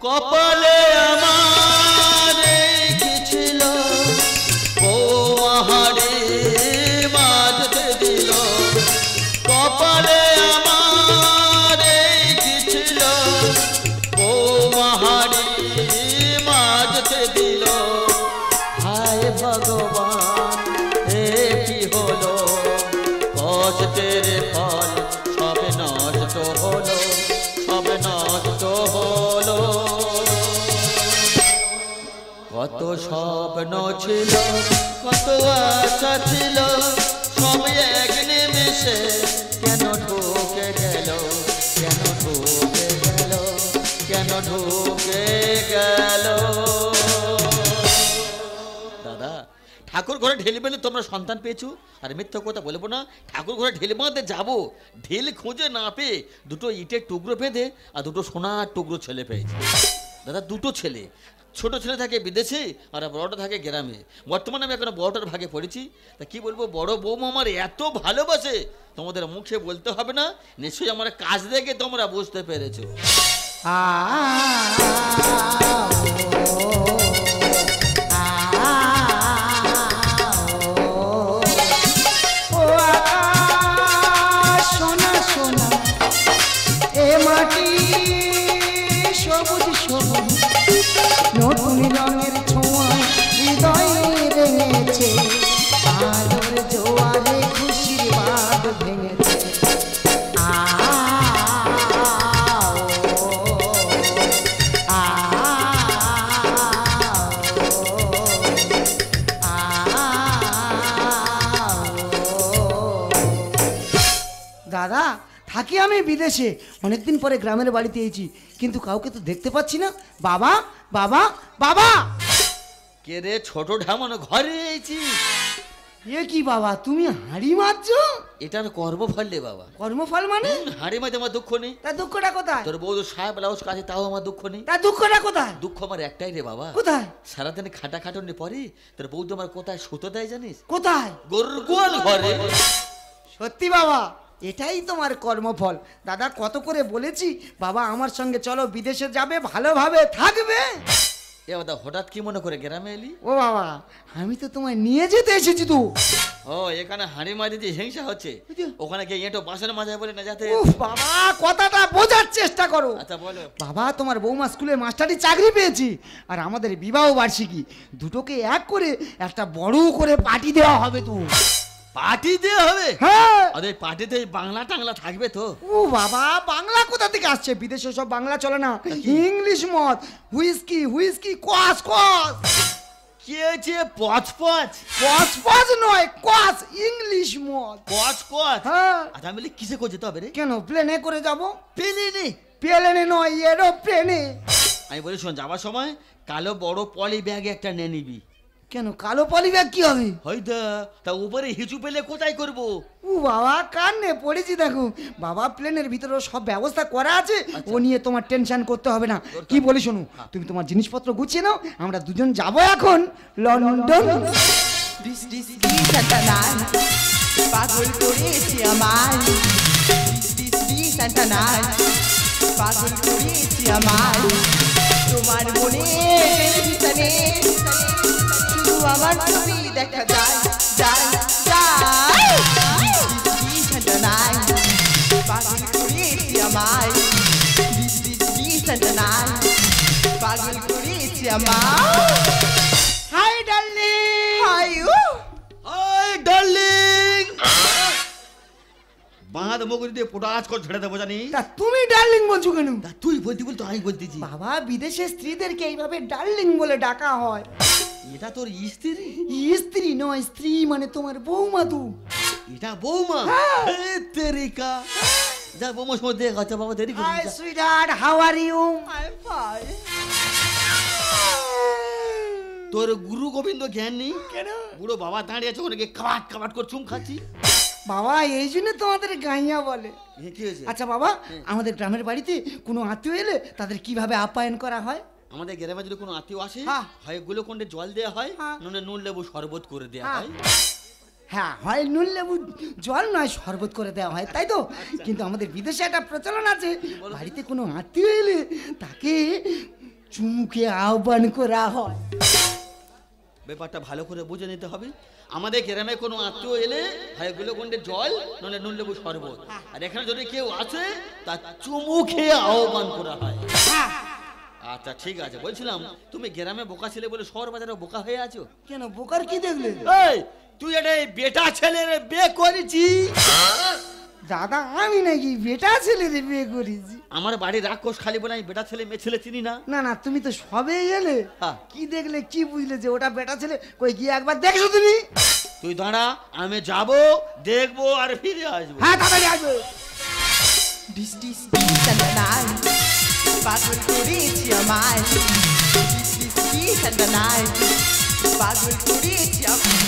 কপালে আমার কি ছিল বৌমাহারে মাঝতে দিল কপালে আমার কি ছিল বৌমাহারে মাঝতে দিল হায় ভগবান এ কি হলো কষ্টের ফল সব নষ্ট হলো সব নষ্ট হলো কত স্বপ্ন ছিল কত আশা ছিল সব এক নিমেষে কেন ঢুকে গেল কেন ঢুকে গেল কেন ঢুকে গেল দাদা ঠাকুর ঘরে ঢেলে বেঁধে তোমরা সন্তান পেয়েছো আর মিথ্যা কথা বলবো না ঠাকুর ঘরে ঢেলে বাঁধতে যাবো ঢিল খুঁজে না পেয়ে দুটো ইটের টুকরো বেঁধে আর দুটো সোনার টুকরো ছেলে পেয়েছে দাদা দুটো ছেলে ছোট ছেলে থাকে বিদেশে আর বড়টা থাকে গ্রামে বর্তমানে আমি এখন বড়টার ভাগে পড়েছি তা কি বলবো বড় বৌমা আমার এত ভালোবাসে তোমাদের মুখে বলতে হবে না নিশ্চয়ই আমার কাজ দেখে তোমরা বুঝতে পেরেছো সোনা সোনা এ মাটি সবুজ সবুজ নতুন রঙের ছোঁয়ায় হৃদয়ে রেঙেছে আলোর জোয়ারে খুশির বাঁধ ভেঙেছে দাদা থাকি আমি বিদেশে অনেকদিন পরে গ্রামের বাড়িতে এসেছি কিন্তু কাউকে তো দেখতে পাচ্ছি না বাবা বাবা বাবা কে রে ছোট ঢামন ঘরে এসেছি এ কি বাবা তুমি হাঁড়ি মারছো এটার কর্মফল রে বাবা কর্মফল মানে হাঁড়ি মাঝে আমার দুঃখ নেই তার দুঃখটা কোথায় তোর বউ সাহেব ব্লাউজ কাছে তাও আমার দুঃখ নেই তার দুঃখটা কোথায় দুঃখ আমার একটাই রে বাবা কোথায় সারাদিন খাটা খাটনি পরে তোর বউ তোমার কোথায় সুতো দেয় জানিস কোথায় গরুর গোয়াল ঘরে সত্যি বাবা এটাই তোমার কর্মফল দাদা কত করে বলেছি বাবা আমার সঙ্গে চলো বিদেশে যাবে ভালোভাবে থাকবে এ দাদা হঠাৎ কি মনে করে গ্রামে এলি ও বাবা আমি তো তোমায় নিয়ে যেতে এসেছি তো ও এখানে হাঁড়ি মাঝে যে হিংসা হচ্ছে ওখানে গিয়ে এঁটো বাসের মাঝে বলে না যাতে উফ বাবা কথাটা বোঝার চেষ্টা করো আচ্ছা বলো বাবা তোমার বৌমা স্কুলে মাস্টারি চাকরি পেয়েছি আর আমাদের বিবাহ বার্ষিকী দুটোকে এক করে একটা বড় করে পার্টি দেওয়া হবে তো পার্টি দেওয়া হবে হ্যাঁ আরে পার্টিতে বাংলা টাংলা থাকবে তো ও বাবা বাংলা কোথা থেকে আসছে বিদেশে সব বাংলা চলে না ইংলিশ মদ হুইস্কি হুইস্কি কস কস কি হয়েছে পচ পচ কস পচ নয় কস ইংলিশ মদ পচ পচ হ্যাঁ আচ্ছা আমি বলি কিসে করে যেতে হবে রে কেন প্লেনে করে যাব প্লেনে প্লেনে নয় এরোপ্লেনে আমি বলি শোন যাবার সময় কালো বড় পলি ব্যাগে একটা নিয়ে নিবি কেন কালো পলি ব্যাগ কি হবে হয়তো তা উপরে হিচু পেলে কোথায় করবো ও বাবা কান্নে পড়েছি দেখো বাবা প্লেনের ভিতরে সব ব্যবস্থা করা আছে ও নিয়ে তোমার টেনশন করতে হবে না কি বলি শোনো তুমি তোমার জিনিসপত্র গুছিয়ে নাও আমরা দুজন যাব এখন লন্ডন পাগল করেছি আমার পাগল করেছি আমার তোমার মনে শুধু আমার ছবি দেখা যায় যায় যায় নাই পাগল করেছি আমায় পাগল করেছি আমার hi darling high hi darling বাঁধ মুগুরি দিয়ে পোটাচ করে ছেড়ে দেবো জানি তা তুমি ডার্লিং বলছো কেন তা তুই বলতি বল তো আমি বলতেছি বাবা বিদেশে স্ত্রীদেরকে এইভাবে ডার্লিং বলে ডাকা হয় এটা তোর স্ত্রী স্ত্রী নয় স্ত্রী মানে তোমার বৌমা তো এটা বৌমা এ তেরিকা যা বৌমার সময় দেখ আচ্ছা বাবা দেরি হাই করছিস সুইটহার্ট হাউ আর ইউ আই ফাই তোর গুরু গোবিন্দ জ্ঞান নেই কেন বুড়ো বাবা দাঁড়িয়ে আছে ওখানে গিয়ে কাবাট কাবাট করে চুম খাচ্ছি বাবা এই জন্য তোমাদের গাইয়া বলে কি হয়েছে আচ্ছা বাবা আমাদের গ্রামের বাড়িতে কোনো আত্মীয় এলে তাদের কিভাবে আপ্যায়ন করা হয় আমাদের গ্রামে যদি কোনো আত্মীয় আসে হ্যাঁ। হয় গ্লুকন্ডে জল দেওয়া হয় হ্যাঁ। নইলে নুন লেবু শরবত করে দেওয়া হ্যাঁ। হয় হ্যাঁ হয় নুন লেবু জল নয় শরবত করে দেওয়া হয় তাই তো কিন্তু আমাদের বিদেশে একটা প্রচলন আছে বাড়িতে কোনো আত্মীয় এলে তাকে চুমুকে আহ্বান করা হয়। ব্যাপারটা ভালো করে বুঝে নিতে হবে। আমাদের গ্রামে কোনো আত্মীয় এলে হয় গুলোগন্ডে জল নইলে নুন লেবু শরবত, আর এখানে যদি কেউ আসে তা চুমু খেয়ে আহ্বান করা হয়। আচ্ছা ঠিক আছে, বলছিলাম তুমি গ্রামে বোকা ছেলে বলে শহর বাজারে বোকা হয়ে আছো কেন, বোকার কি দেখলে? এই তুই এটা বেটা ছেলের বিয়ে করেছি? দাদা আমি নাকি বেটা ছেলেরে বিয়ে করেছি? আমার বাড়ির রাক্ষস খালি বলে আমি বেটা ছেলে মেয়ে ছেলে চিনি না। না না, তুমি তো সবে এলে, হ্যাঁ। কি দেখলে কি বুঝলে যে ওটা বেটা ছেলে? কই গিয়ে একবার দেখছো তুমি? তুই দাঁড়া, আমি যাব, দেখবো আর ফিরে আসবো। হ্যাঁ তাড়াতাড়ি আসবে। This this this and the night পাগল করেছি আমায় this this this and the night পাগল করেছি আমায়।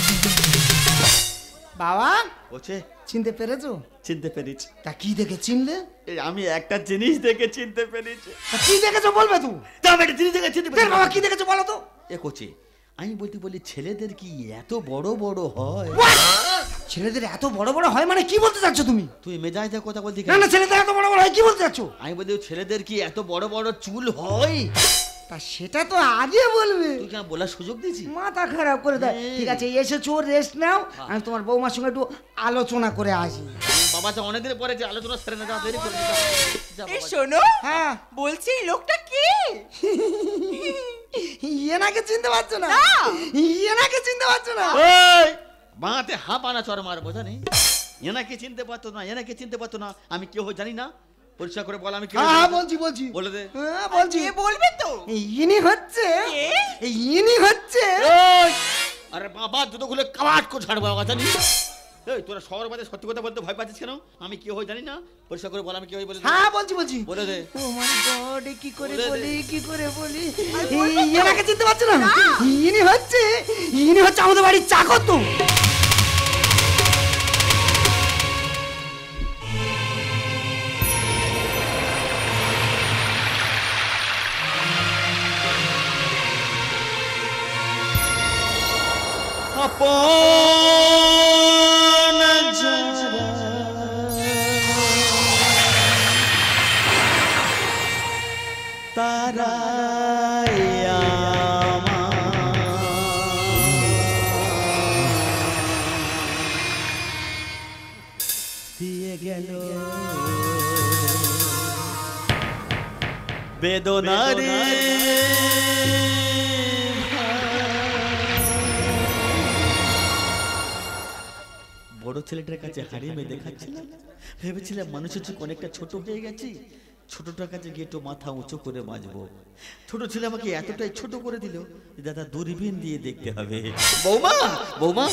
বাবা ওছে চিনতে পেরেছো? চিনতে পেরেছি। তা কি দেখে চিনলে? এই আমি একটা জিনিস দেখে চিনতে পেরেছি। তা কি দেখেছো বলবে তো? তা আমি একটা জিনিস দেখে চিনতে দেখ পেরেছি। বাবা কি দেখেছো বলো তো? এ কোচে, আমি বলি ছেলেদের কি এত বড় বড় হয়? ছেলেদের এত বড় বড় হয় মানে কি বলতে চাচ্ছ তুমি? তুই মেজাজ দিয়ে কথা বলতি না কেন? না, ছেলেদের এত বড় বড় হয় কি বলতে চাচ্ছ? আমি বলি ছেলেদের কি এত বড় বড় চুল হয়? তা সেটা তো আগে বলবে। তুই কেন বলার সুযোগ দিয়েছি? মাথা খারাপ করে দেয়। এই। ঠিক আছে এসেছো, রেস্ট নাও, আমি তোমার বৌমার সঙ্গে একটু আলোচনা করে আসি। বাবা তো অনেকদিন পরে যে আলোচনা সেরে না, যা দেরি করে এই শোনো, হ্যাঁ বলছি এই লোকটা কে? এনাকে চিনতে পারছো না? না। এনাকে চিনতে পারছো না? ওই বাঁতে হাঁপানা চর মারবো জানি। এনাকে চিনতে পারতো না, এনাকে চিনতে পারতো না, আমি কেউ জানি না। পরিষ্কার করে বল আমি কেউ হ্যাঁ জানি না। বলছি বলছি বলে দে। হ্যাঁ বলছি। কে বলবে তো? ইনি হচ্ছে, কে? ইনি হচ্ছে। ওই আরে বাবা দুটো গুলো কাবাট করে ছাড়বো বাবা জানি। এই তোরা শহর বাদে সত্যি কথা বলতে ভয় পাচ্ছিস কেন? আমি কি হই জানি না। পরিষ্কার করে বল আমি কি হই বলে দে। হ্যাঁ বলছি বলছি। বলে দে। ও মাই গড, কি করে বলে দে। বলি কি করে বলি? এনাকে চিনতে পারছো না? ইনি হচ্ছে, ইনি হচ্ছে আমাদের বাড়ির চাকর তো। আপন যারা তারাই আমার দিয়ে গেল বেদনারে। বড় ছেলেটার কাছে হারিয়ে মেয়ে দেখাচ্ছিলাম, ভেবেছিলাম মানুষের চোখ অনেকটা ছোট হয়ে গেছি, ছোটটার কাছে গিয়ে একটু মাথা উঁচু করে বাঁচবো। ছোট ছেলে আমাকে এতটাই ছোট করে দিল যে দাদা দূরবীন দিয়ে দেখতে হবে। বৌমা বৌমা,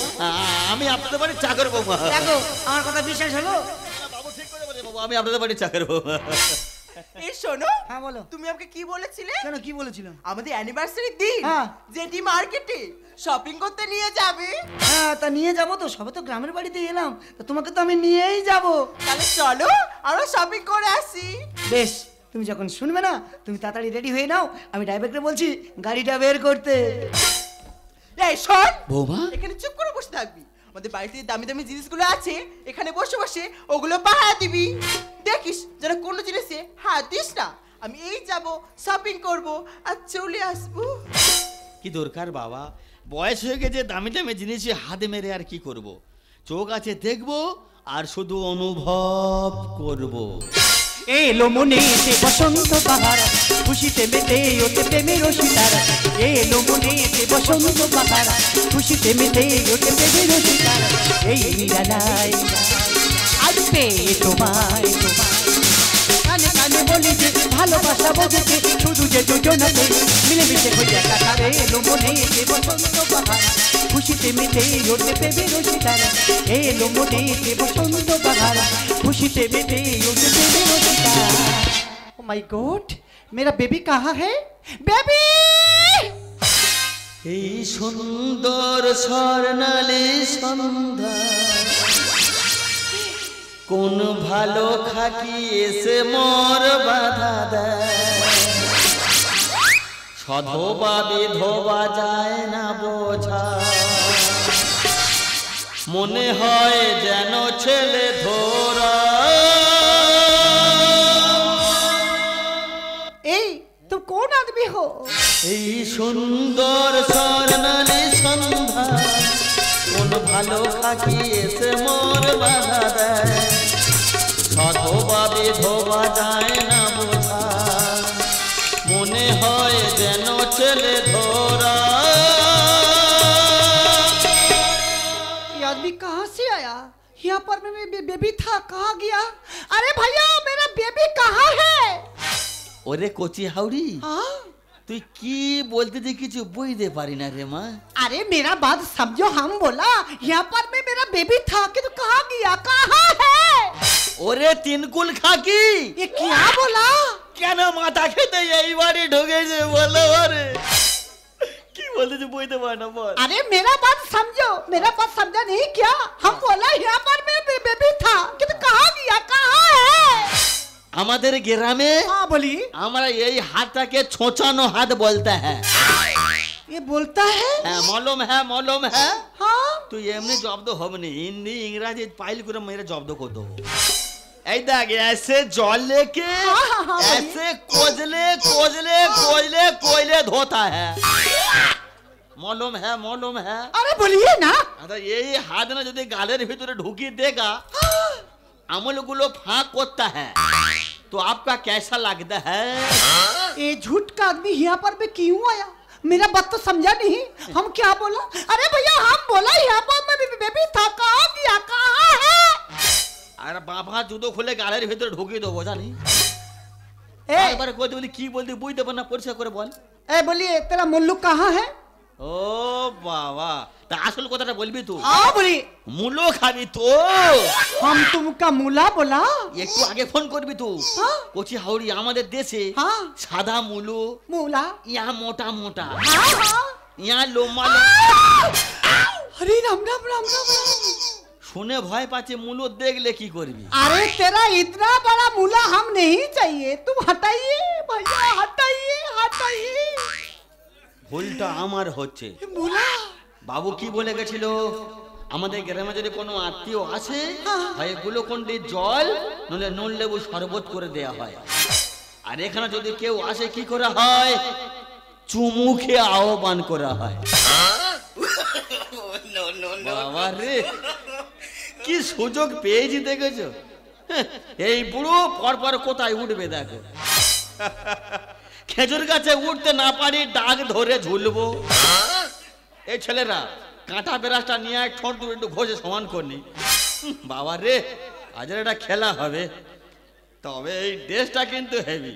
আমি আপনাদের বাড়ির চাকর বৌমা। দেখো আমার কথা বিশ্বাস হলো? বাবু ঠিক করে বলে বাবু, আমি আপনাদের বাড়ির চাকর বৌমা। এই শোনো, হ্যাঁ বলো। তুমি আমাকে কি বলেছিলে? কেন কি বলেছিলাম? আমাদের অ্যানিভার্সারির দিন হ্যাঁ। জেটি মার্কেটে শপিং করতে নিয়ে যাবে। হ্যাঁ তা নিয়ে যাবো তো, সবে তো গ্রামের বাড়িতে এলাম, তা তোমাকে তো আমি নিয়েই যাবো। তাহলে চলো আমরা শপিং করে আসি। বেশ, তুমি যখন শুনবে না তুমি তাড়াতাড়ি রেডি হয়ে নাও, আমি ড্রাইভারকে বলছি গাড়িটা বের করতে। এই শোন বৌমা এখানে চুপ করে বসে থাকবি। আমাদের বাড়িতে দামি দামি জিনিসগুলো আছে, এখানে বসে বসে ওগুলো পাহারা দিবি। দেখিস যেন কোনো জিনিসে হাত দিস না। আমি এই যাব, শপিং করব আর চলে আসবো। কি দরকার বাবা, বয়স হয়ে গেছে, দামি দামি জিনিসে হাতে মেরে আর কি করব? চোখ আছে দেখবো আর শুধু অনুভব করব। এলো মনেতে বসন্ত বাহার, খুশিতে মেতে ওঠে প্রেমের সিতারা। এলো মনেতে বসন্ত বাহার, খুশিতে মেতে ওঠে প্রেমের সিতারা। এই নিরালায় আজ পেয়ে তোমায়, কানে কানে বলি যে ভালোবাসা বোঝেছে, শুধু যে দুজনাতে মিলেমিশে হইয়া কাটারে। এলো মনেতে বসন্ত বাহার, খুশিতে মেতে ওঠে প্রেমের সিতারা। এলো মনেতে বসন্ত বাহার, खुशी मेरे उठ माय गॉड मेरा बेबी कहाँ है? बेबी এই সুন্দর স্বর্ণালী সন্ধ্যা কোন ভালো খাকি এসে মোর বাধা দেয়, সধবা বিধবা যায় না বোঝা, মনে হয় যেন ছেলে ধরা। ए तुम कौन आदमी हो? এই সুন্দর স্বর্ণালী সন্ধ্যা কোন ভালো খাকি এসে মোর বাধা দেয়, সধবা বিধবা যায় না বোঝা, মনে হয় যেন ছেলে ধরা। ये आदमी कहाँ से आया? यहाँ पर मैं बेबी था, कहाँ गया? अरे भैया मेरा बेबी कहाँ है? ওরে কচি হাউড়ি, हाँ? তুই কি বলতে যে কিছু বুঝতে পারি না রে মা। अरे मेरा बात समझो, हम बोला यहाँ पर मैं मेरा बेबी था कि तो कहाँ गया, कहाँ है? ওরে তিনকুল খাকি, ये क्या बोला? কেন মাথা খেতে এই বাড়ি ঢুকেছে বলো রে, কি বলতে বুঝতে পারি না বল। अरे मेरा बात समझो, मेरा बात समझा नहीं क्या? हम बोला यहाँ पर मैं बेबी था कि तो कहाँ गया, कहाँ है? আমাদের গ্রামে हाँ बोली। আমরা এই হাতটাকে ছোঁচানো হাত বলতে হ্যাঁ। ये बोलता है? হ্যাঁ মলম হ্যাঁ মলম হ্যাঁ। हाँ। তুই এমনি জব্দ হবে না, হিন্দি ইংরাজি পাইল করে মেরে জব্দ করে দেবো। এই দেখ ऐसे জল लेके हाँ, ऐसे कोजले कोजले कोजले कोयले धोता है, মলম হ্যাঁ মলম হ্যাঁ। अरे बोलिए ना। আচ্ছা এই হাত না যদি গালের ভিতরে ঢুকিয়ে দেगा আমলগুলো ফাঁক করता है तो आपका कैसा लगता है? ये झूठ का आदमी यहाँ पर भी क्यों आया? मेरा बात तो समझा नहीं, हम क्या बोला? अरे भैया हम बोला यहाँ पर मैं बेबी था, कहाँ गया, कहाँ है? আর বাবা জুতো খুলে গালের ভিতরে ঢুকিয়ে দেবো জানি। ए, একবার কই বলি কি বলতে বুঝতে পার না, পরিষ্কার করে বল। ए बोलिए तेरा मुल्लू कहाँ है? ও বাবা, তা আসল কথাটা বলবি তুই। हाँ बोलिए। মুলো খাবি তো, हम तुमका मुला बोला? একটু আগে ফোন করবি তুই। हाँ কচি হাউড়ি আমাদের দেশে हाँ সাদা মুলো, मुला। ইয়া মোটা মোটা, हाँ हाँ। ইয়া লোমা। अरे राम राम राम राम राम। শুনে ভয় পাচ্ছে, মুলো দেখলে কি করবি? अरे तेरा इतना बड़ा मुला हम नहीं चाहिए, तुम हटाइए भैया, हटाइए हटाइए। ভুলটা আমার হচ্ছে। मुला। বাবু কি বলে গেছিল, আমাদের গ্রামে যদি কোনো আত্মীয় আসে হয় গ্লুকন্ডি জল নলে নুন লেবু শরবত করে দেয়া হয়, আর এখানে যদি কেউ আসে কি করা হয়, চুমুখে আহ্বান করা হয়। বাবা রে, কি সুযোগ পেয়েছি দেখেছো, এই বুড়ো পরপর কোথায় উঠবে দেখো। খেজুর গাছে উঠতে না পারি ডাক ধরে ঝুলবো। এই ছেলেরা কাঁটা বেরাসটা নিয়ে এক ঠোঁট দুটো একটু ঘষে সমান করনি। বাবা রে, আজ একটা খেলা হবে, তবে এই ড্রেসটা কিন্তু হেভি,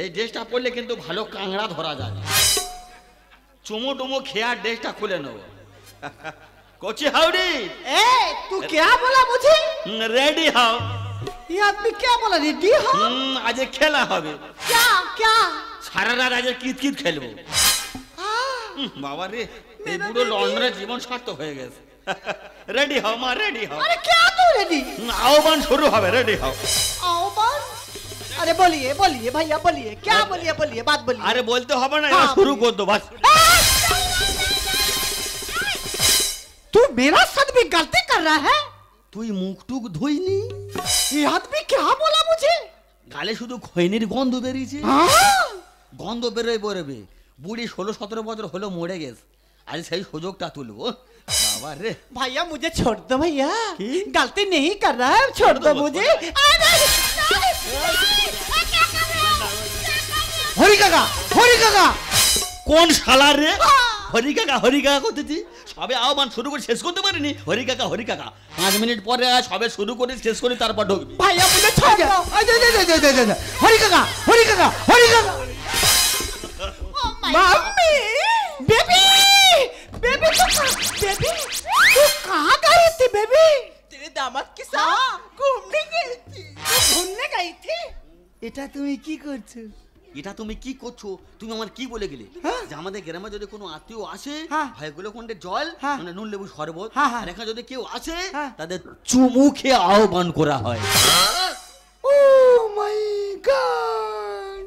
এই ড্রেসটা পরলে কিন্তু ভালো কাংড়া ধরা যাবে। চুমু টুমু খেয়ার ড্রেসটা খুলে নেব। কচি হাউড়ি, ए तू क्या बोला मुझे? রেডি হও। ये आदमी क्या बोला? रेडी हो? আজ খেলা হবে, क्या क्या? সারা রাত আজ কিতকিত খেলবো। বাবা রে, এই বুড়ো লন্ডনের জীবন সার্থক হয়ে গেছে। রেডি হও মা, রেডি হও, अरे क्या तू रेडी? আহ্বান শুরু হবে, রেডি হও। आओ बस। अरे बोलिए बोलिए भैया बोलिए, क्या बोलिए बोलिए, बात बोलिए। আরে বলতে হবে না, এবার শুরু কর দো বাস। तू मेरा साथ भी गलती कर रहा है? তুই মুখ টুক ধুইনি, ये आदमी क्या बोला मुझे? গালে শুধু খৈনির গন্ধ বেরিয়েছে। हाँ? গন্ধ বেরোয় বেরোবে, বুড়ি 16-17 বছর হলো মরে গেছে, আজ সেই সুযোগটা তুলবো। বাবা রে, भैया मुझे छोड़ दो भैया, की? गलती नहीं कर रहा है, छोड़ दो मुझे। হরি কাকা, হরি কাকা, কোন শালা রে? হরি কাকা হরি কাকা করতেছি, সবে আহ্বান শুরু করে শেষ করতে পারিনি। হরি কাকা হরি কাকা, 5 মিনিট পরে সবে শুরু করে শেষ করি, তারপর ঢুকবি। भैया मुझे छोड़ दो। হরি কাকা, হরি কাকা, হরি কাকা। मम्मी, बेबी, बेबी बेबी, तू कहाँ गई थी बेबी? तेरे दामाद के साथ घूमने गई थी। तू घूमने गई थी? এটা তুমি কি করছো? এটা তুমি কি করছো? তুমি আমার কি বলে গেলে হ্যাঁ। যে আমাদের গ্রামে যদি কোনো আত্মীয় আসে হ্যাঁ। হয় গ্লুকন্ডের জল হ্যাঁ। মানে নুন লেবু শরবত, হ্যাঁ, হ্যাঁ। আর এখানে যদি কেউ আসে হ্যাঁ। তাদের চুমুখে আহ্বান করা হয়। ओ माय गॉड,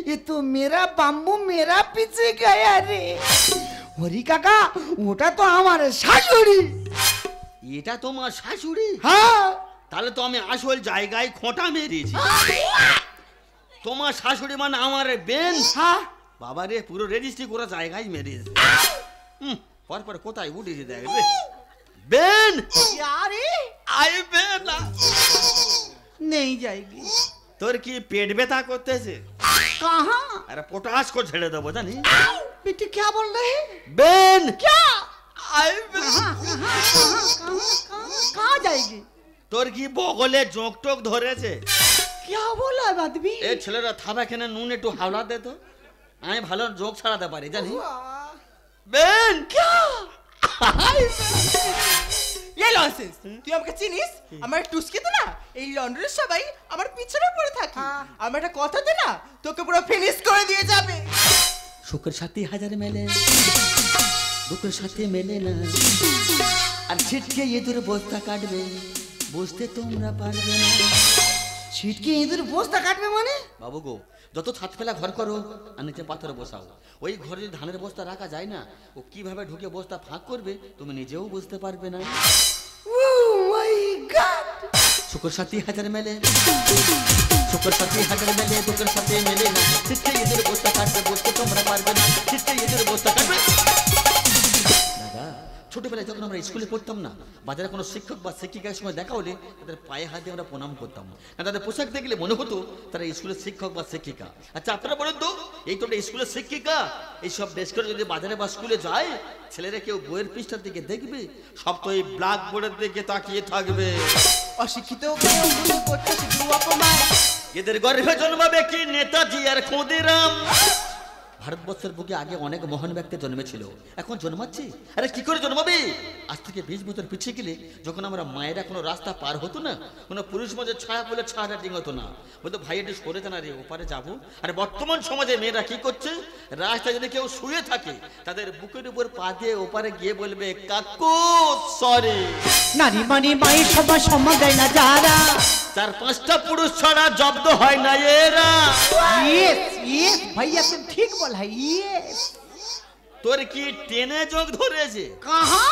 ये तो मेरा बाम्बू मेरा पीछे गया रे। হরি কাকা, ওটা তো আমার শাশুড়ি। এটা তোমার শাশুড়ি? হ্যাঁ। তাহলে তো আমি আসল জায়গায় খোঁটা মেরেছি। তোমার শাশুড়ি মানে আমার বেন, হ্যাঁ। বাবা রে, পুরো রেজিস্ট্রি করা জায়গায় মেরেছে। পর কোথায় উঠেছে দেখ রে। বেন আরে আই বেন না। नहीं जाएगी। তোর কি পেট ব্যথা করতেছে? कहाँ? আরে পটাশ করে ছেড়ে দেবো জানি। बेटी क्या बोल रहे हैं? বেন क्या? I Ben. कहाँ जाएगी? তোর কি বগলে জোঁক টোক ধরেছে? क्या बोला आदमी? এ ছেলেরা থাবা কেন নুন একটু হাওলা দে তো, আমি ভালো জোক ছাড়াতে পারি জানি। বেন क्या? ये লনসেন্স। তুই আমাকে চিনিস? আমার টুসকে দে না, এই লন্ডনের সবাই আমার পিছনে পড়ে থাকে। আমার একটা কথা দে না, তোকে পুরো ফিনিশ করে দিয়ে যাবে। শুক্র সাথী হাজার মেলে, দুঃখের সাথে মেলে না, আর ছিটকে ইঁদুর বস্তা কাটবে, বুঝতে তোমরা পারবে না। ছিটকে ইঁদুর বস্তা কাটবে মানে? বাবু গো, যত ছাদ ফেলা ঘর করো আর নিচে পাথরে বসাও, ওই ঘরে যদি ধানের বস্তা রাখা যায় না, ও কিভাবে ঢুকে বস্তা ফাঁক করবে তুমি নিজেও বুঝতে পারবে না। ও মাই গড! শুক্র সাথী হাজার মেলে, শুক্র সাথী হাজার মেলে, দুঃখের সাথে মেলে না, ছিটকে ইঁদুর বস্তা কাটবে, বুঝতে তোমরা পারবে না। ছিটকে ইঁদুর বস্তা কাটবে। দাদা, ছোটবেলায় যখন আমরা স্কুলে পড়তাম না, বাজারে কোনো শিক্ষক বা শিক্ষিকার সময় দেখা হলে তাদের পায়ে হাত দিয়ে আমরা প্রণাম করতাম, কারণ তাদের পোশাক দেখলে মনে হতো তারা স্কুলের শিক্ষক বা শিক্ষিকা। আচ্ছা আপনারা বলেন তো, এই তো স্কুলের শিক্ষিকা, এইসব ড্রেস করে যদি বাজারে বা স্কুলে যায়, ছেলেরা কেউ বইয়ের পৃষ্ঠার দিকে দেখবে? সব তো এই ব্ল্যাক বোর্ডের দিকে তাকিয়ে থাকবে। অশিক্ষিত কেউ ভুল করতে শুধু অপমান। এদের গর্ভে জন্মাবে কি নেতাজি আর ক্ষুদিরাম? ভারতবর্ষের বুকে আগে অনেক মহান ব্যক্তি জন্মেছিল, এখন জন্মাচ্ছে। আরে কি করে জন্মাবে? আজ থেকে 20 বছর পিছিয়ে গেলে যখন আমরা মায়েরা কোনো রাস্তা পার হতো না, কোনো পুরুষ মাঝে ছায়া বলে ছায়াটা ডিঙতো না, বলতো ভাই একটু সরে জানা রে, ওপারে যাবো। আর বর্তমান সমাজে মেয়েরা কি করছে? রাস্তায় যদি কেউ শুয়ে থাকে, তাদের বুকের উপর পা দিয়ে ওপারে গিয়ে বলবে কাকু সরি। নারী মানে মায়ের সবার সম্মান দেয় না যারা। 4-5টা পুরুষ ছাড়া জব্দ হয় না এরা। यस यस भैया तुम ठीक बोला है। यस তোর কি টেনে যোগ ধরেছে? कहाँ?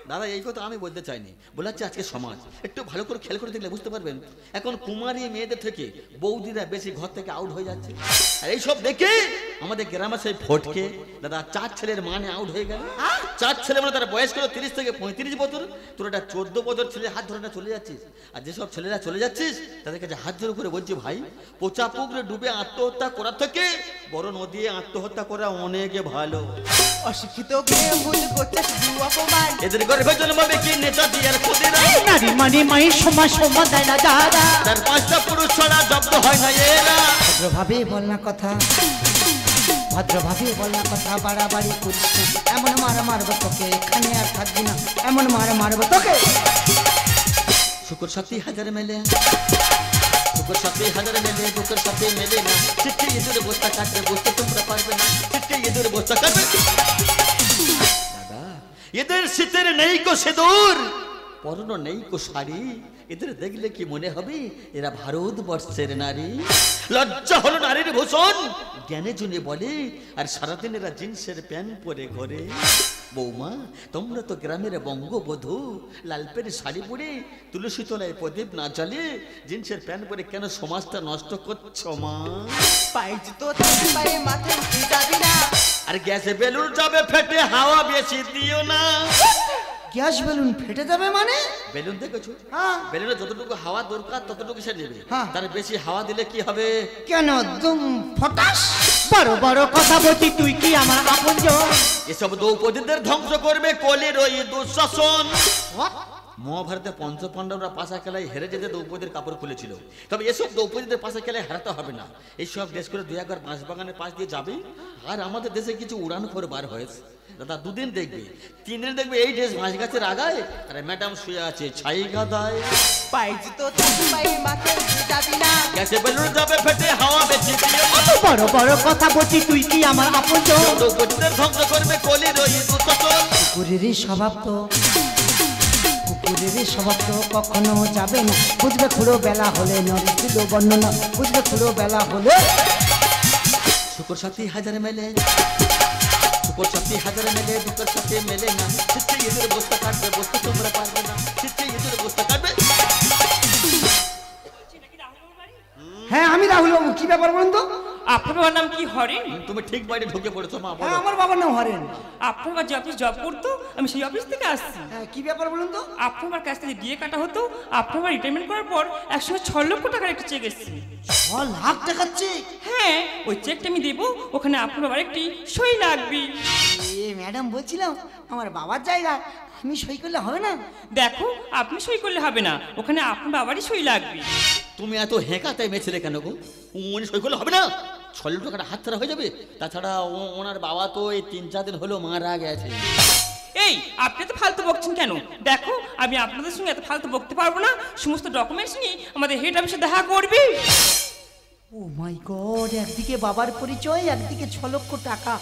দাদা এই কথা আমি বলতে চাইনি, বলাচ্ছি আজকে সমাজ একটু ভালো করে খেয়াল করে দেখলে বুঝতে পারবেন, এখন কুমারী মেয়েদের থেকে বৌদিরা বেশি ঘর থেকে আউট হয়ে যাচ্ছে। আর এইসব দেখে আমাদের গ্রামে সেই ফটকে দাদা 4 ছেলের মানে আউট হয়ে গেল। 4 ছেলে মানে তার বয়স করে 30 থেকে 35 বছর, তোর একটা 14 বছর ছেলে হাত ধরে না চলে যাচ্ছিস। আর যেসব ছেলেরা চলে যাচ্ছিস তাদের কাছে হাত জোড় করে বলছি ভাই, পচা পুকুরে ডুবে আত্মহত্যা করার থেকে বড় নদী আত্মহত্যা করা অনেক ভালো। অশিক্ষিত কেউ ভুল করতে শুধু অপমান। এদের গর্ভে জন্মাবে কি নেতাজি আর ক্ষুদিরাম? নারী মানে মায়ের সবার সম্মান দেয় না যারা। 4-5টা পুরুষ ছাড়া জব্দ হয় না এরা। ভদ্রভাবে বল না কথা, ভদ্রভাবে বল না কথা, বাড়াবাড়ি করিস না। এমন মার মারবো তোকে, এখানে আর থাকবি না, এমন মার মারবো তোকে। শুক্র সাথী হাজার মেলে, শুক্র সাথী হাজার মেলে, দুঃখের সাথে মেলে না, ছিটকে ইঁদুর বস্তা কাটবে, বুঝতে তোমরা পারবে না। ছিটকে ইঁদুর বস্তা কাটবে। দাদা, এদের শীতের নেই কো সিঁদুর, পরনো নেই কো শাড়ি, এদের দেখলে কি মনে হবে এরা ভারতবর্ষের নারী? লজ্জা হলো নারীর ভূষণ, জ্ঞানে জুনে বলে, আর সারাদিন এরা জিন্সের প্যান্ট পরে ঘরে। বৌমা, তোমরা তো গ্রামের বঙ্গবধূ, লালপের শাড়ি পরে তুলসী তলায় প্রদীপ না জ্বালে জিন্সের প্যান্ট পরে কেন সমাজটা নষ্ট করছো মা? পায়ে জুতো থাকতে পায়ে মাথায় উঠে যাবি না। আর গ্যাসে বেলুন যাবে ফেটে, হাওয়া বেশি দিও না। গ্যাস বেলুন ফেটে যাবে মানে? বেলুন দেখেছো? হ্যাঁ। বেলুনে যতটুকু হাওয়া দরকার ততটুকু সে নেবে, হ্যাঁ। তার বেশি হাওয়া দিলে কি হবে? কেন দুম ফটাস? বড় বড় কথা বলছি, তুই কি আমার আপনজন? এসব দ্রৌপদীদের ধ্বংস করবে কলির ওই দুঃশাসন। মহাভারতে পঞ্চপাণ্ডবরা পাশা খেলায় হেরে যেতে দ্রৌপদীর কাপড় খুলেছিল, তবে এসব দ্রৌপদীদের পাশা খেলায় হারাতে হবে না। এইসব দেশ করে 2-1 বাঁশ বাগানের পাশ দিয়ে যাবে, আর আমাদের দেশে কিছু উড়ান করে বার হয়েছে দাদা। 2 দিন দেখবে, 3 দিন দেখবে এই দেশ বাঁশ গাছের আগায়, আর ম্যাডাম শুয়ে আছে ছাই গাদায়। পায়ে জুতো থাকতে পায়ে মাথায় উঠে যাবি না। গ্যাসে বেলুন যাবে ফেটে, হাওয়া বেশি দিও না। বড় বড় কথা বলছি, তুই কি আমার আপনজন? দ্রৌপদীদের ধ্বংস করবে কলির ওই দুঃশাসন। কুকুরেরই স্বভাব তো, কুকুরেরই স্বভাব তো কখনো যাবে না। বুঝবে খুঁড়ো বেলা হলে, নদী ছিল বর্ণনা, বুঝবে খুঁড়ো বেলা হলে। শুকর সাথী হাজার মেলে, শুকর সাথী হাজার মেলে, দুঃখের সাথে মেলে না, ছিটকে ইঁদুর বস্তা কাটবে, বুঝতে তোমরা পারবে না। ছিটকে ইঁদুর বস্তা কাটবে। হ্যাঁ আমি রাহুল বাবু, কি ব্যাপার বলুন তো? আপনার বাবার নাম কি হরেন? তুমি ঠিক বাইরে ঢুকে পড়েছো মা, হ্যাঁ বলো। আমার বাবার নাম হরেন। আপনার বাবা যে অফিস জব করতো আমি সেই অফিস থেকে আসছি। হ্যাঁ কি ব্যাপার বলুন তো? আপনার বাবার কাছ থেকে ডিএ কাটা হতো, আপনার বাবা রিটায়ারমেন্ট করার পর 106 লক্ষ টাকার একটা চেক এসেছে। 6 লাখ টাকার চেক? হ্যাঁ, ওই চেকটা আমি দেবো, ওখানে আপনার বাবার একটি সই লাগবে। ম্যাডাম বলছিলাম আমার বাবার জায়গা আমি সই করলে হবে না? দেখো, আপনি সই করলে হবে না, ওখানে আপনার বাবারই সই লাগবে। তুমি এত হেঁকাতে মেছেলে কেন গো? উনি সই করলে হবে না? 6 লক্ষ টাকাটা হাতছাড়া হয়ে যাবে। তাছাড়া ওনার বাবা তো এই 3-4 দিন হলো মারা গেছে। এই, আপনি তো ফালতু বকছেন কেন? দেখো, আমি আপনাদের সঙ্গে এত ফালতু বকতে পারবো না। সমস্ত ডকুমেন্টস নিয়ে আমাদের হেড অফিসে দেখা করবি। ও মাই গড, একদিকে বাবার পরিচয়, একদিকে 6 লক্ষ টাকা।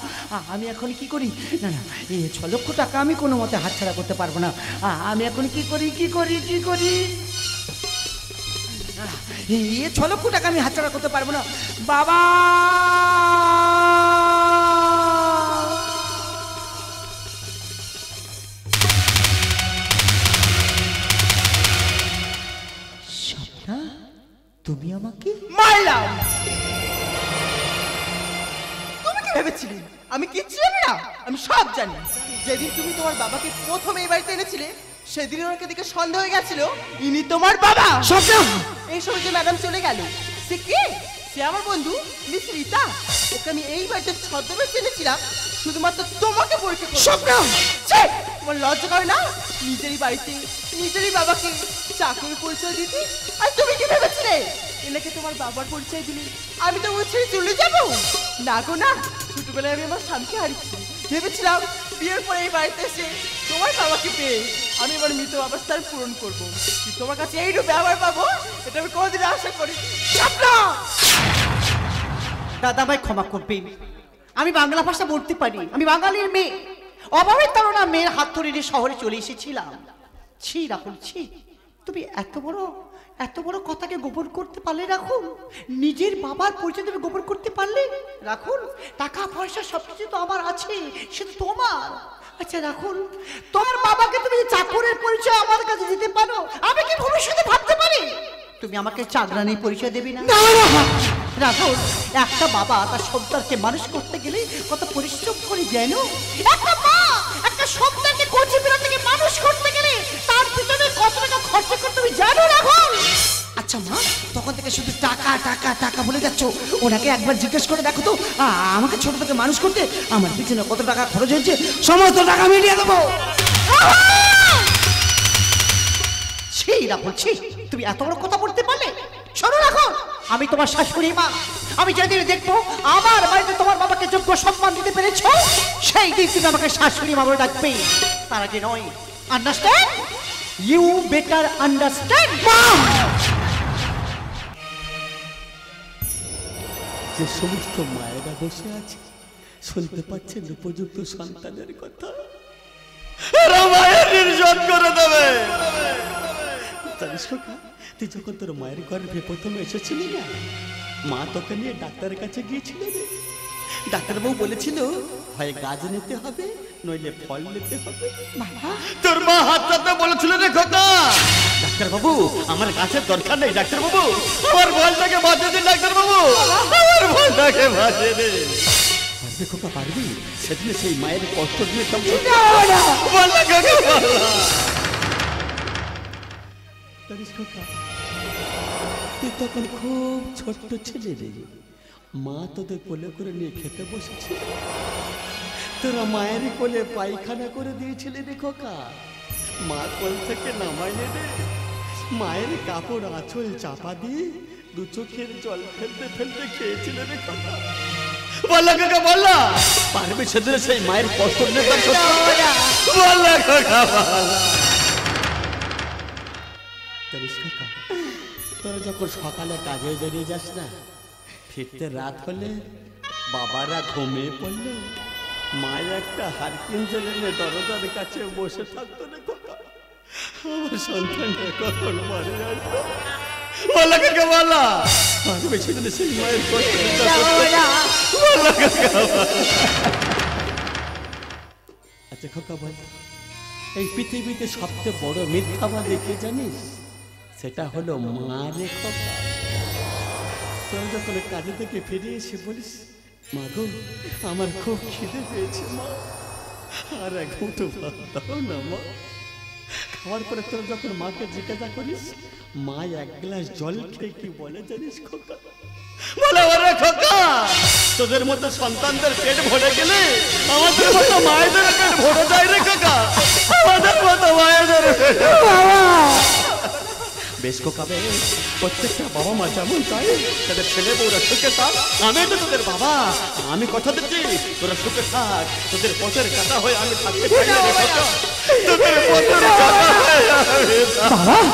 আমি এখন কি করি? না না, এই 6 লক্ষ টাকা আমি কোনো মতে হাতছাড়া করতে পারবো না। আমি এখন কি করি? এই 6 লক্ষ টাকা আমি হাতছাড়া করতে পারবো না। বাবা, স্বপ্না, তুমি আমাকে মারলাম। তুমি কি ভেবেছিলে আমি কিচ্ছু জানি না? আমি সব জানি। যেদিন তুমি তোমার বাবাকে প্রথম এই বাড়িতে এনেছিলে সেদিন ওনাকে দেখে সন্দেহ হয়ে গেছিল ইনি তোমার বাবা। স্বপ্না! এই সময় যে ম্যাডাম চলে গেল, সে কে? সে আমার বন্ধু মিস রীতা। ওকে আমি এই বাড়িতে ছদ্মবেশ এনেছিলাম শুধুমাত্র তোমাকে পরীক্ষা করতে। স্বপ্না! ছি! তোমার লজ্জা করে না নিজেরই বাড়িতে নিজেরই বাবাকে চাকরির পরিচয় দিতে? আর তুমি কি ভেবেছিলে এনাকে তোমার বাবার পরিচয় দিলে আমি তো ওর ছেড়ে চলে যাবো? না গো না, ছোটবেলায় আমি আমার স্বামীকে হারিয়েছি। ভেবেছিলাম বিয়ের পরে এই বাড়িতে এসে তোমার বাবাকে পেয়ে আমি এবার মৃত অবস্থার পূরণ করবো। কিন্তু তোমার কাছে এইটুকু ব্যবহার পাবো এটা আমি কোনোদিন আশা করি। দাদা ভাই ক্ষমা করবেন, আমি বাংলা ভাষা বলতে পারি, আমি বাঙালির মেয়ে। অভাবের তাড়না মেয়ের হাত ধরে নিয়ে শহরে চলে এসেছিলাম। ছি রাহুল, ছি, তুমি এত বড় কথাকে গোপন করতে পারলে রাহুল? নিজের বাবার পরিচয় তুমি গোপন করতে পারলে রাহুল? টাকা পয়সা সবকিছু তো আমার আছে, সেটা তোমার। আচ্ছা রাহুল, তোমার বাবাকে তুমি চাকরের পরিচয় আমার কাছে দিতে পারো, আমি কি ভবিষ্যতে ভাবতে পারি তুমি আমাকে চাকরানির পরিচয় দেবে না? রাহুল, একটা বাবা তার সন্তানকে মানুষ করতে গেলে কত পরিশ্রম করে জানো? একটা মা একটা সন্তানকে কোচি পিড়া থেকে মানুষ করতে গেলে তার পিছনে কত টাকা খরচ করতে তুমি জানো রাহুল? আচ্ছা মা, তখন থেকে শুধু টাকা টাকা টাকা বলে যাচ্ছ। ওনাকে একবার জিজ্ঞেস করে দেখো তো, আমাকে ছোট থেকে মানুষ করতে আমার পিছনে কত টাকা খরচ হয়েছে, সমস্ত টাকা মিলিয়ে দেবো। ছি রাহুল, ছি, তুমি এত বড় কথা বলতে পারলে? শোনো রাহুল, আমি তোমার শাশুড়ি মা। আমি যেদিন দেখবো আমার বাড়িতে তোমার বাবাকে যোগ্য সম্মান দিতে পেরেছো, সেই দিন তুমি আমাকে শাশুড়ি মা বলে ডাকবে, তার আগে নয়। আন্ডারস্ট্যান্ড? You better understand. যে সমস্ত মায়েরা বসে আছে শুনতে পাচ্ছেন উপযুক্ত সন্তানের কথা, এরা মায়ের নির্যাতন করে দেবে। জানিস খোকা, তুই যখন তোর মায়ের গর্ভে প্রথমে এসেছিলি না, মা তোকে নিয়ে ডাক্তারের কাছে গিয়েছিল রে। ডাক্তারবাবু বলেছিল হয় গাছ নিতে হবে নইলে ফল নিতে হবে। তোর মা হাত চাপতে বলেছিল রে খোকা। ডাক্তারবাবু, আমার গাছের দরকার নেই ডাক্তারবাবু, আমার ফলটাকে বাঁচিয়ে দিন ডাক্তারবাবু, আমার ফলটাকে বাঁচিয়ে দিন। পারবি খোকা, পারবি? সেদিন সেই মায়ের কষ্ট দিয়ে তুই তখন খুব ছোট্ট ছেলে রে, মা তোদের কোলে করে নিয়ে খেতে বসেছিল, তোরা মায়ের কোলে পায়খানা করে দিয়েছিলে রে খোকা। মা কোল থেকে নামাইলে রে, মায়ের কাপড় আঁচল চাপা দিয়ে দু চোখের জল ফেলতে ফেলতে খেয়েছিল রে খোকা। বল্লা কাকা বল্লা, পারবে সেদিন সেই মায়ের কষ্ট নিয়ে বল্লা কাকা বল্লা। জানিস কাকা, তোরা যখন সকালে কাজে বেরিয়ে যাস না, ফিরতে রাত হলে বাবারা ঘুমিয়ে পড়লে মা একটা হারকিন জেলে নিয়ে দরজার কাছে বসে থাকতো রে খোকা। আমার সন্তানটা কখন মারে আসতো বলা কাকা বলা, পারবে সেদিন সেই মায়ের কষ্ট বলা কাকা। আচ্ছা খোকা বল, এই পৃথিবীতে সবচেয়ে বড় মিথ্যাবাদী কে জানিস? সেটা হলো মা রে খোকা। তোরা যখন কাজে থেকে ফিরে এসে বলিস মা গো আমার খুব খিদে পেয়েছে মা, আর এক মুঠো ভাত দাও না মা। খাওয়ার পরে তোরা যখন মাকে জিজ্ঞাসা করিস মা এক গ্লাস জল খেয়ে কি বলে জানিস খোকা? বলে ওরে খোকা, তোদের মতো সন্তানদের পেট ভরে গেলে আমাদের মতো মায়েদের পেট ভরে যায় রে খোকা, আমাদের মতো মায়েদের পেট। বেশ খোকা বেশ, প্রত্যেকটা বাবা মা যেমন চাই তাদের ছেলে বউরা সুখে থাক। আমি তো তোদের বাবা, আমি কথা দিচ্ছি তোরা সুখে থাক। তোদের পথের কাটা হয়ে আমি থাকতে চাই না রে খোকা, তোদের পথের কাটা হয়ে আমি বাবা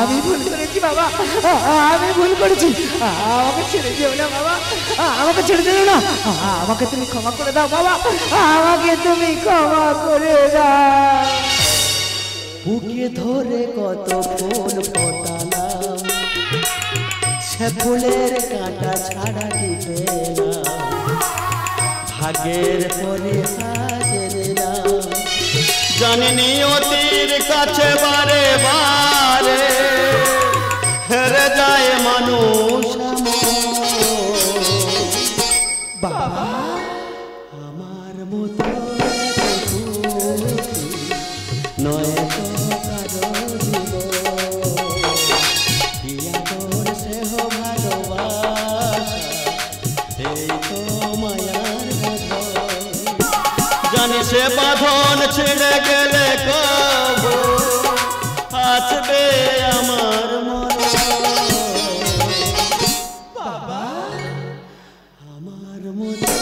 আমি ভুল করেছি বাবা, আমি ভুল করেছি, আমাকে ছেড়ে দিও না বাবা, আমাকে ছেড়ে দিও না, আমাকে তুমি ক্ষমা করে দাও বাবা, আমাকে তুমি ক্ষমা করে দাও। বুকে ধরে কত ফুল ফোটালাম, সে ফুলের কাঁটা ছাড়া কি পেলাম, ভাগের পরে হাজরাম। জানি নিয়তির কাছে বারে বারে হেরে যায় মানুষ বাবা আমার মতো নয় তো কারো জীব, তোর স্নেহ ভালোবাসা এই তো মায়ার বাঁধন। জানি সে বাঁধন ছেড়ে গেলে কবো আসবে আমার মরণ। বাবা আমার মতো